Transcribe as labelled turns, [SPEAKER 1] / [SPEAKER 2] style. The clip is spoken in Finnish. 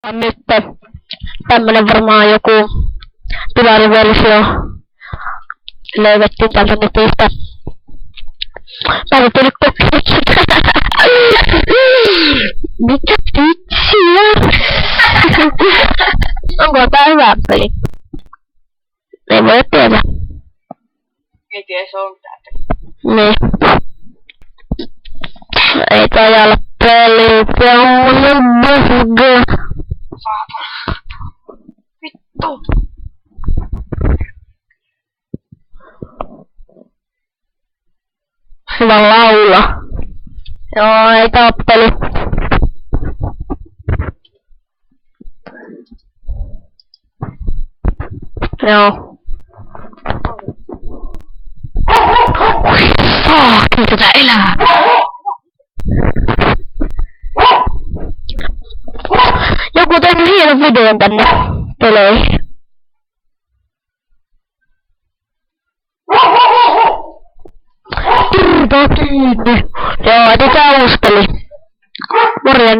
[SPEAKER 1] On nyt tämmönen varmaan joku pilariversio löydettiin täältä netistä. Mä en tullut kokeilla sitä. Mitä vitsiä? Onko tää hyvä peli? Ei voi tiedä.
[SPEAKER 2] Ei tiedä, se on mitään.
[SPEAKER 1] Niin. Ei taida olla peli. Semmonen busga.
[SPEAKER 2] Saatana. Vittu.
[SPEAKER 1] Hyvä laula. Joo, ei tää oo peli. Joo. Saakka tätä elää. Joku on tehnyt hienon videon tänne peleihin. Pidä kiinni. Joo, etitään uusi peli. Morjens.